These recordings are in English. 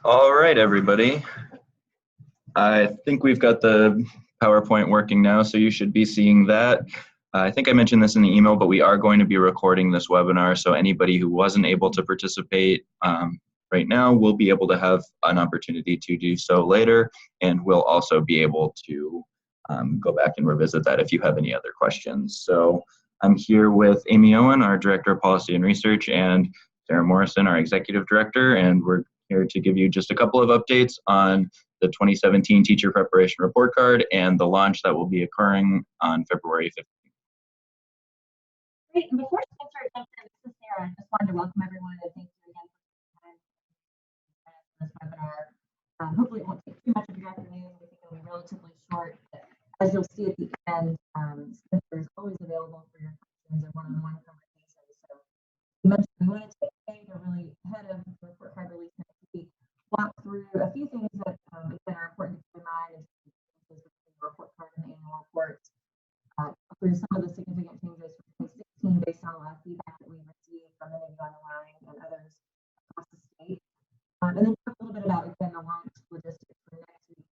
All right, everybody. I think we've got the PowerPoint working now, so you should be seeing that. I think I mentioned this in the email, but we are going to be recording this webinar, so anybody who wasn't able to participate right now will be able to have an opportunity to do so later, and we'll also be able to go back and revisit that if you have any other questions. So I'm here with Amy Owen, our Director of Policy and Research, and Sarah Morrison, our Executive Director, and we're here to give you just a couple of updates on the 2017 Teacher Preparation Report Card and the launch that will be occurring on February 15th. Great, and before we start, this is Sarah. I just wanted to welcome everyone and thank you again for this webinar. Hopefully it won't take too much of your afternoon. We think it'll be relatively short, but as you'll see at the end, Spencer is always available for your questions and one-on-one conversations. So you mentioned we want to take today to really ahead of the report card release next week, walk through a few things that again are important to keep in mind in terms of the report card and the annual reports. Through some of the significant changes from 2016 based on a lot of feedback that we've received from many of you on the line and others across the state. And then talk a little bit about, again, the launch logistics for next week's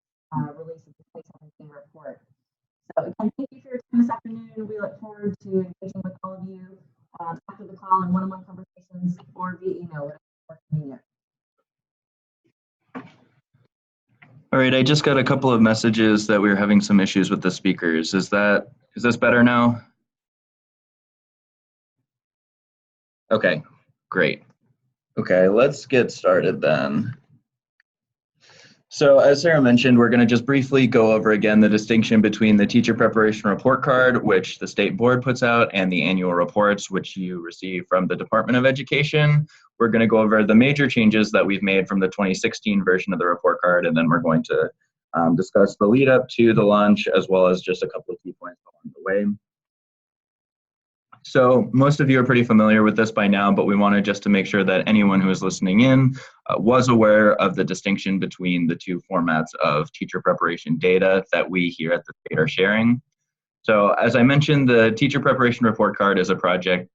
release of the 2017 report. So again, thank you for your time this afternoon. We look forward to engaging with all of you after the call in one-on-one conversations or via email, whatever more convenient. All right, I just got a couple of messages that we were having some issues with the speakers. Is this better now? Okay, great. Okay, let's get started then. So as Sarah mentioned, we're going to just briefly go over again the distinction between the Teacher Preparation Report Card, which the State Board puts out, and the annual reports, which you receive from the Department of Education. We're going to go over the major changes that we've made from the 2016 version of the report card, and then we're going to discuss the lead up to the launch, as well as just a couple of key points along the way. So most of you are pretty familiar with this by now, but we wanted just to make sure that anyone who is listening in was aware of the distinction between the two formats of teacher preparation data that we here at the state are sharing. So as I mentioned, the Teacher Preparation Report Card is a project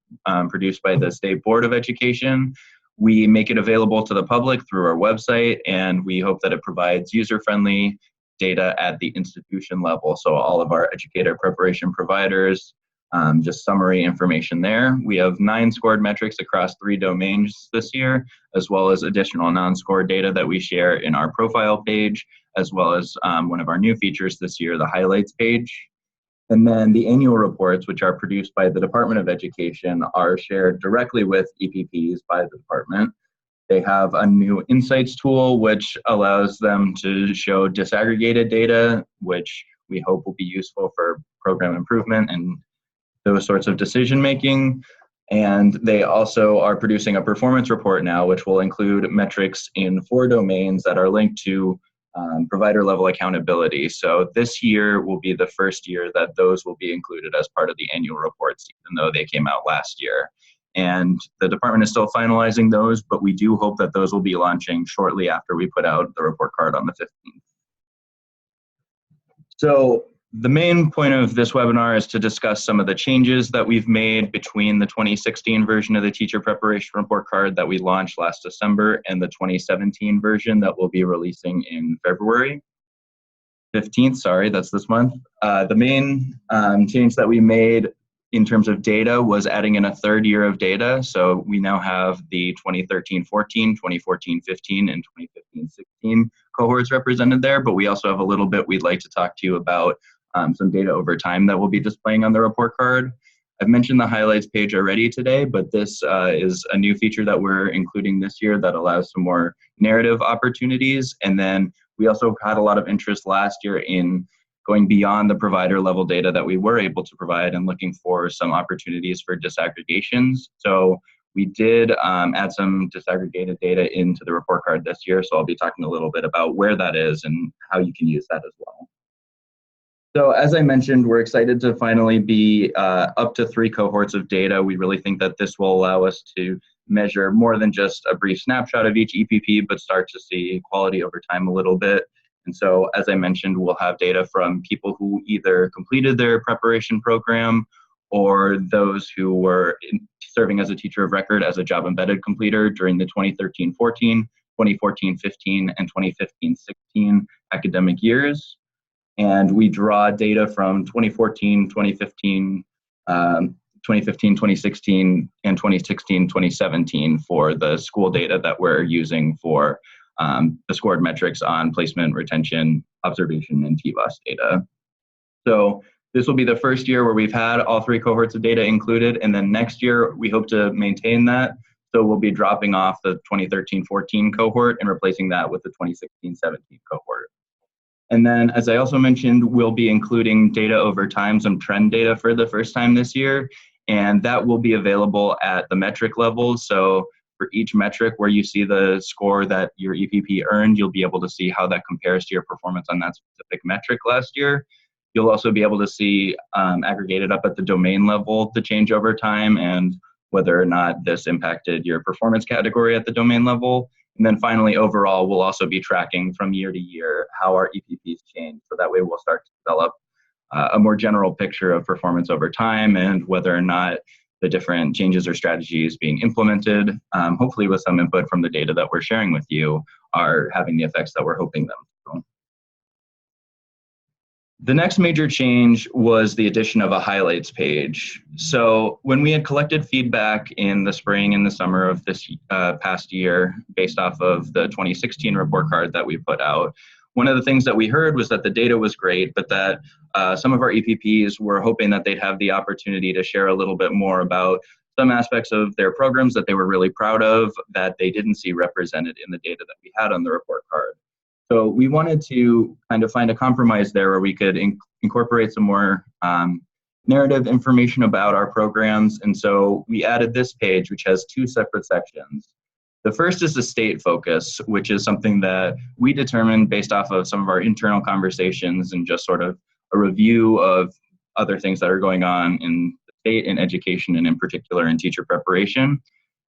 produced by the State Board of Education. We make it available to the public through our website, and we hope that it provides user-friendly data at the institution level. So all of our educator preparation providers, just summary information there. We have 9 scored metrics across 3 domains this year, as well as additional non-scored data that we share in our profile page, as well as one of our new features this year, the highlights page. And then the annual reports, which are produced by the Department of Education, are shared directly with EPPs by the department. They have a new insights tool, which allows them to show disaggregated data, which we hope will be useful for program improvement and those sorts of decision making. And they also are producing a performance report now, which will include metrics in 4 domains that are linked to provider level accountability. So this year will be the first year that those will be included as part of the annual reports, even though they came out last year. And the department is still finalizing those, but we do hope that those will be launching shortly after we put out the report card on the 15th. So the main point of this webinar is to discuss some of the changes that we've made between the 2016 version of the Teacher Preparation Report Card that we launched last December and the 2017 version that we'll be releasing in February 15th, sorry, that's this month. The main change that we made in terms of data was adding in a 3rd year of data. So we now have the 2013-14, 2014-15, and 2015-16 cohorts represented there, but we also have a little bit we'd like to talk to you about some data over time that we'll be displaying on the report card. I've mentioned the highlights page already today, but this is a new feature that we're including this year that allows some more narrative opportunities. And then we also had a lot of interest last year in going beyond the provider level data that we were able to provide and looking for some opportunities for disaggregations. So we did add some disaggregated data into the report card this year. So I'll be talking a little bit about where that is and how you can use that as well. So as I mentioned, we're excited to finally be up to 3 cohorts of data. We really think that this will allow us to measure more than just a brief snapshot of each EPP, but start to see quality over time a little bit. And so, as I mentioned, we'll have data from people who either completed their preparation program or those who were serving as a teacher of record as a job embedded completer during the 2013-14 2014-15 and 2015-16 academic years. And we draw data from 2014, 2015, 2015, 2016, and 2016, 2017 for the school data that we're using for the scored metrics on placement, retention, observation, and TVOS data. So this will be the first year where we've had all 3 cohorts of data included, and then next year we hope to maintain that. So we'll be dropping off the 2013-14 cohort and replacing that with the 2016-17 cohort. And then, as I also mentioned, we'll be including data over time, some trend data for the first time this year, and that will be available at the metric level. So for each metric where you see the score that your EPP earned, you'll be able to see how that compares to your performance on that specific metric last year. You'll also be able to see aggregated up at the domain level the change over time and whether or not this impacted your performance category at the domain level. And then finally, overall, we'll also be tracking from year to year how our EPPs change. So that way we'll start to develop a more general picture of performance over time and whether or not the different changes or strategies being implemented, hopefully with some input from the data that we're sharing with you, are having the effects that we're hoping them to. The next major change was the addition of a highlights page. So when we had collected feedback in the spring and the summer of this past year, based off of the 2016 report card that we put out, one of the things that we heard was that the data was great, but that some of our EPPs were hoping that they'd have the opportunity to share a little bit more about some aspects of their programs that they were really proud of that they didn't see represented in the data that we had on the report card. So we wanted to kind of find a compromise there where we could incorporate some more narrative information about our programs. And so we added this page, which has 2 separate sections. The first is the state focus, which is something that we determined based off of some of our internal conversations and just sort of a review of other things that are going on in the state in education and in particular in teacher preparation.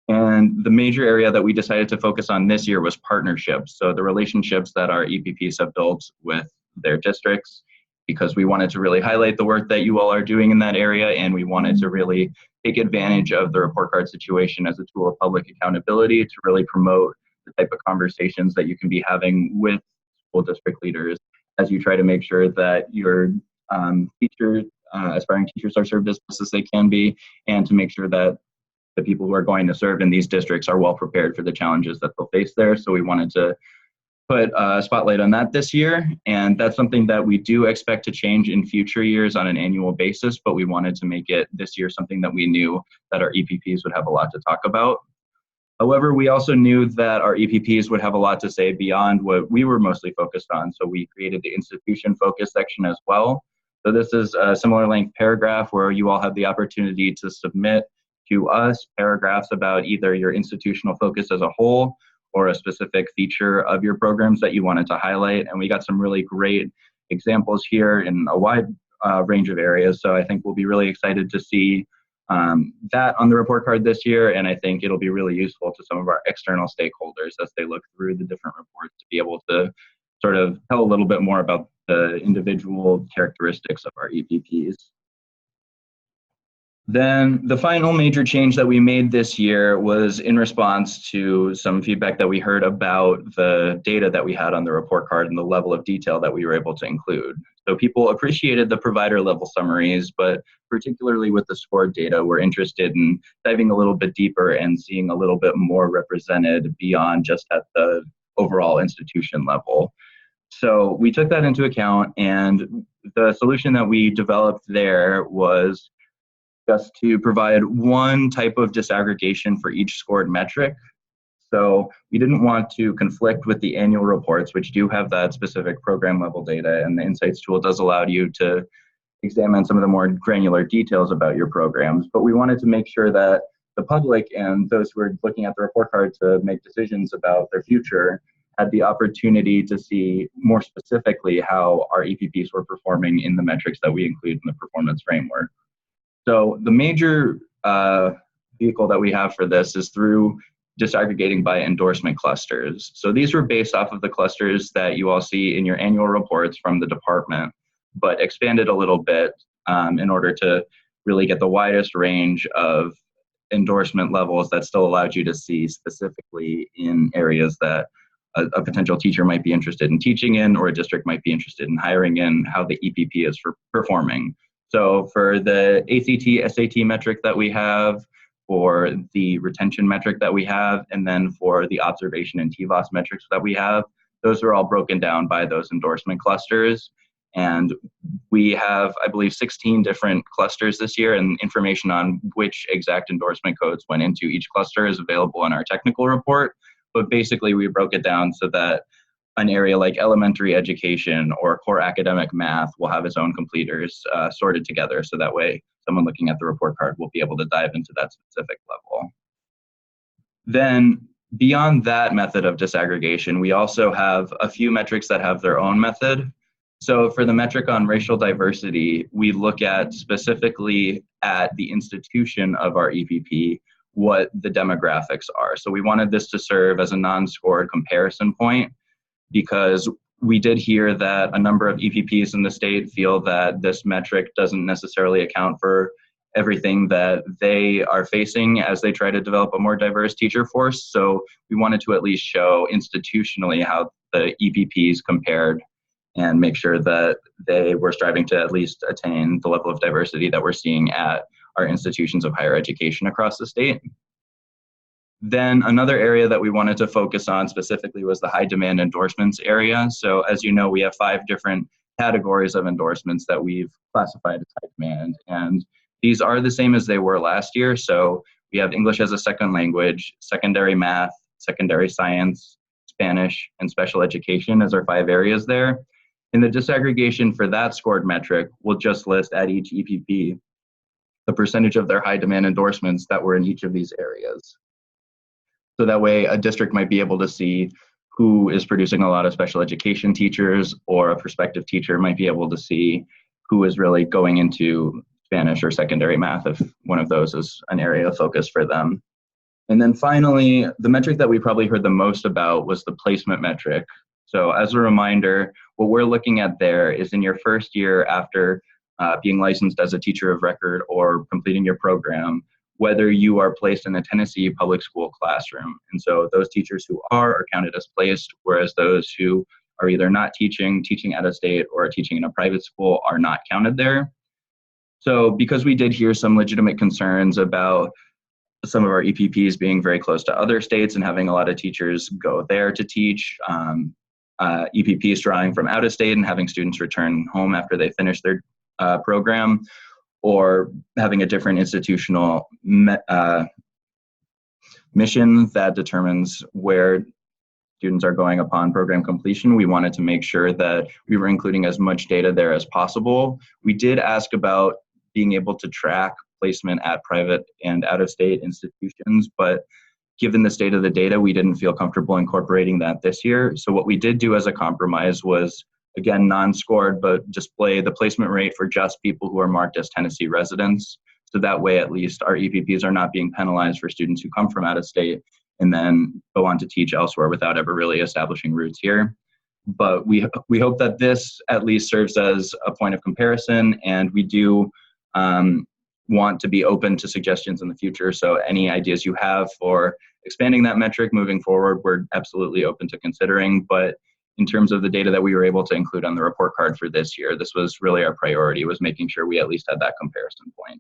And the major area that we decided to focus on this year was partnerships. So the relationships that our EPPs have built with their districts, because we wanted to really highlight the work that you all are doing in that area, and we wanted to really take advantage of the report card situation as a tool of public accountability to really promote the type of conversations that you can be having with school district leaders as you try to make sure that your aspiring teachers are served as best as they can be, and to make sure that the people who are going to serve in these districts are well prepared for the challenges that they'll face there. So we wanted to put a spotlight on that this year. And that's something that we do expect to change in future years on an annual basis, but we wanted to make it this year something that we knew that our EPPs would have a lot to talk about. However, we also knew that our EPPs would have a lot to say beyond what we were mostly focused on. So we created the institution focus section as well. So this is a similar length paragraph where you all have the opportunity to submit to us paragraphs about either your institutional focus as a whole or a specific feature of your programs that you wanted to highlight. And we got some really great examples here in a wide range of areas. So I think we'll be really excited to see that on the report card this year. And I think it'll be really useful to some of our external stakeholders as they look through the different reports to be able to sort of tell a little bit more about the individual characteristics of our EPPs. Then the final major change that we made this year was in response to some feedback that we heard about the data that we had on the report card and the level of detail that we were able to include. So people appreciated the provider level summaries, but particularly with the scored data, we're interested in diving a little bit deeper and seeing a little bit more represented beyond just at the overall institution level. So we took that into account, and the solution that we developed there was just to provide one type of disaggregation for each scored metric. So we didn't want to conflict with the annual reports, which do have that specific program level data, and the Insights tool does allow you to examine some of the more granular details about your programs. But we wanted to make sure that the public and those who are looking at the report card to make decisions about their future had the opportunity to see more specifically how our EPPs were performing in the metrics that we include in the performance framework. So the major vehicle that we have for this is through disaggregating by endorsement clusters. So these were based off of the clusters that you all see in your annual reports from the department, but expanded a little bit in order to really get the widest range of endorsement levels that still allowed you to see specifically in areas that a potential teacher might be interested in teaching in, or a district might be interested in hiring in, how the EPP is performing. So for the ACT, SAT metric that we have, for the retention metric that we have, and then for the observation and TVOS metrics that we have, those are all broken down by those endorsement clusters. And we have, I believe, 16 different clusters this year, and information on which exact endorsement codes went into each cluster is available in our technical report. But basically, we broke it down so that an area like elementary education or core academic math will have its own completers sorted together. So that way, someone looking at the report card will be able to dive into that specific level. Then beyond that method of disaggregation, we also have a few metrics that have their own method. So for the metric on racial diversity, we look at specifically at the institution of our EPP, what the demographics are. So we wanted this to serve as a non-scored comparison point, because we did hear that a number of EPPs in the state feel that this metric doesn't necessarily account for everything that they are facing as they try to develop a more diverse teacher force. So we wanted to at least show institutionally how the EPPs compared and make sure that they were striving to at least attain the level of diversity that we're seeing at our institutions of higher education across the state. Then another area that we wanted to focus on specifically was the high demand endorsements area. So as you know, we have 5 different categories of endorsements that we've classified as high demand. And these are the same as they were last year. So we have English as a second language, secondary math, secondary science, Spanish, and special education as our 5 areas there. In the disaggregation for that scored metric, we'll just list at each EPP the percentage of their high demand endorsements that were in each of these areas. So that way a district might be able to see who is producing a lot of special education teachers, or a prospective teacher might be able to see who is really going into Spanish or secondary math if one of those is an area of focus for them. And then finally, the metric that we probably heard the most about was the placement metric. So as a reminder, what we're looking at there is in your first year after being licensed as a teacher of record or completing your program, whether you are placed in a Tennessee public school classroom. And so those teachers who are counted as placed, whereas those who are either not teaching, teaching out of state, or teaching in a private school are not counted there. So because we did hear some legitimate concerns about some of our EPPs being very close to other states and having a lot of teachers go there to teach, EPPs drawing from out of state and having students return home after they finish their program, or having a different institutional mission that determines where students are going upon program completion, we wanted to make sure that we were including as much data there as possible. We did ask about being able to track placement at private and out-of-state institutions, but given the state of the data, we didn't feel comfortable incorporating that this year. So what we did do as a compromise was, again, non-scored, but display the placement rate for just people who are marked as Tennessee residents. So that way, at least, our EPPs are not being penalized for students who come from out of state and then go on to teach elsewhere without ever really establishing roots here. But we hope that this at least serves as a point of comparison, and we do want to be open to suggestions in the future. So any ideas you have for expanding that metric moving forward, we're absolutely open to considering. But in terms of the data that we were able to include on the report card for this year, this was really our priority, was making sure we at least had that comparison point.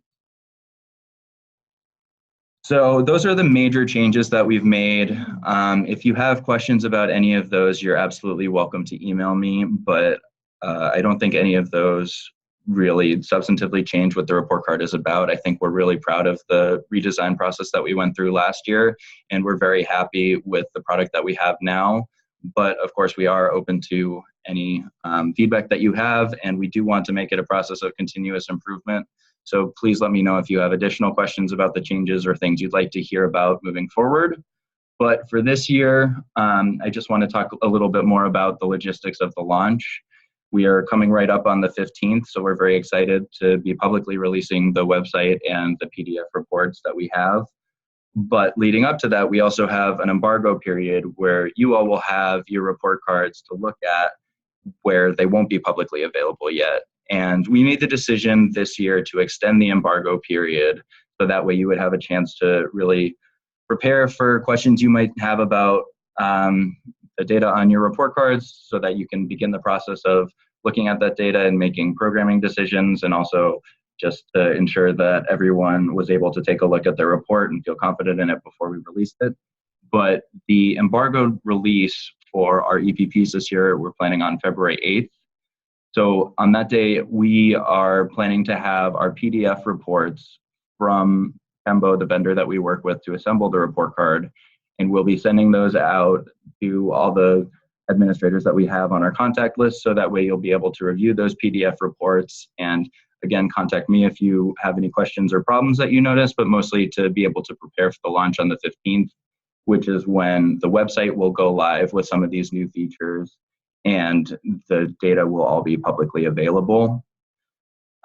So those are the major changes that we've made. If you have questions about any of those, you're absolutely welcome to email me, but I don't think any of those really substantively change what the report card is about. I think we're really proud of the redesign process that we went through last year, and we're very happy with the product that we have now. But of course, we are open to any feedback that you have, and we do want to make it a process of continuous improvement. So please let me know if you have additional questions about the changes or things you'd like to hear about moving forward. But for this year, I just want to talk a little bit more about the logistics of the launch. We are coming right up on the 15th, so we're very excited to be publicly releasing the website and the PDF reports that we have. But leading up to that, we also have an embargo period where you all will have your report cards to look at, where they won't be publicly available yet. And we made the decision this year to extend the embargo period, so that way you would have a chance to really prepare for questions you might have about the data on your report cards so that you can begin the process of looking at that data and making programming decisions, and also just to ensure that everyone was able to take a look at their report and feel confident in it before we released it. But the embargoed release for our EPPs this year, we're planning on February 8th. So on that day, we are planning to have our PDF reports from Tembo, the vendor that we work with to assemble the report card, and we'll be sending those out to all the administrators that we have on our contact list, so that way you'll be able to review those PDF reports. And again, contact me if you have any questions or problems that you notice, but mostly to be able to prepare for the launch on the 15th, which is when the website will go live with some of these new features and the data will all be publicly available.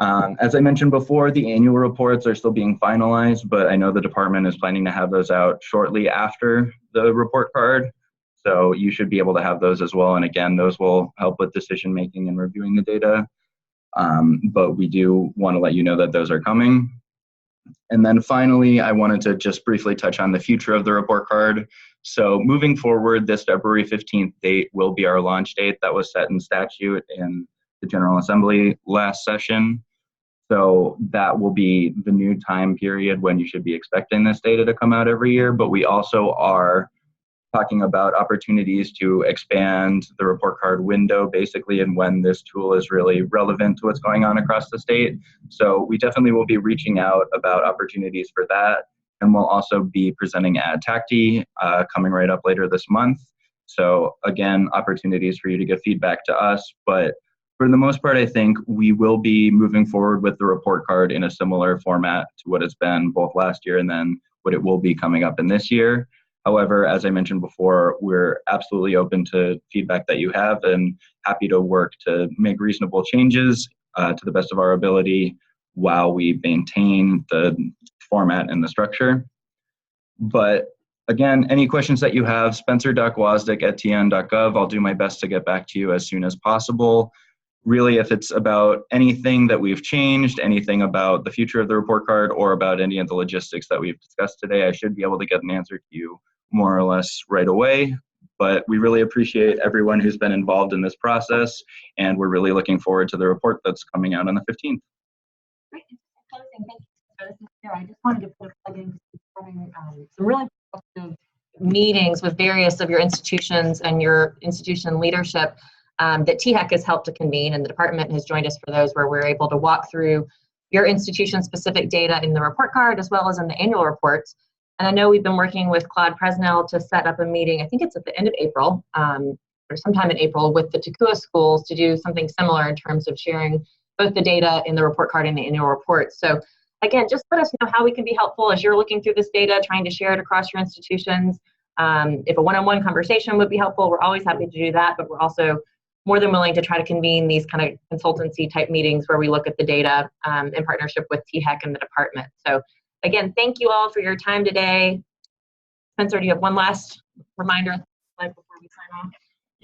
As I mentioned before, the annual reports are still being finalized, but I know the department is planning to have those out shortly after the report card. So you should be able to have those as well. And again, those will help with decision making and reviewing the data. But we do want to let you know that those are coming. And then finally, I wanted to just briefly touch on the future of the report card. So moving forward, this February 15th date will be our launch date that was set in statute in the General Assembly last session. So that will be the new time period when you should be expecting this data to come out every year. But we also are talking about opportunities to expand the report card window, basically, and when this tool is really relevant to what's going on across the state. So we definitely will be reaching out about opportunities for that. And we'll also be presenting at TACTI coming right up later this month. So again, opportunities for you to give feedback to us. But for the most part, I think we will be moving forward with the report card in a similar format to what it's been both last year and then what it will be coming up in this year. However, as I mentioned before, we're absolutely open to feedback that you have and happy to work to make reasonable changes to the best of our ability while we maintain the format and the structure. But again, any questions that you have, spencer.gwozdik@tn.gov. I'll do my best to get back to you as soon as possible. Really, if it's about anything that we've changed, anything about the future of the report card, or about any of the logistics that we've discussed today, I should be able to get an answer to you more or less right away. But we really appreciate everyone who's been involved in this process, and we're really looking forward to the report that's coming out on the 15th. Great. Closing, thank you for this. I just wanted to put a plug in some really productive meetings with various of your institutions and your institution leadership that THEC has helped to convene, and the department has joined us for those, where we're able to walk through your institution-specific data in the report card as well as in the annual reports. And I know we've been working with Claude Presnell to set up a meeting, I think it's at the end of April, or sometime in April, with the Takua schools to do something similar in terms of sharing both the data in the report card and the annual report. So again, just let us know how we can be helpful as you're looking through this data, trying to share it across your institutions. If a one-on-one conversation would be helpful, we're always happy to do that, but we're also more than willing to try to convene these kind of consultancy type meetings where we look at the data in partnership with THEC and the department. So again, thank you all for your time today. Spencer, do you have one last reminder before we sign off?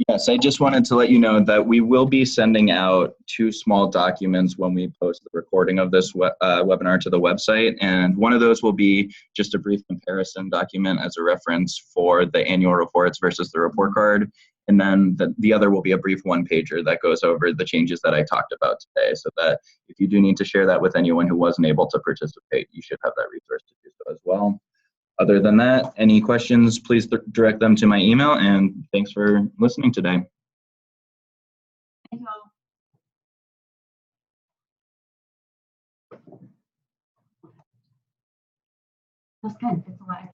Yes, I just wanted to let you know that we will be sending out 2 small documents when we post the recording of this webinar to the website. And one of those will be just a brief comparison document as a reference for the annual reports versus the report card. And then the other will be a brief one-pager that goes over the changes that I talked about today, so that if you do need to share that with anyone who wasn't able to participate, you should have that resource to do so as well. Other than that, any questions, please direct them to my email, and thanks for listening today. Thank you all. That's good. It's a lot.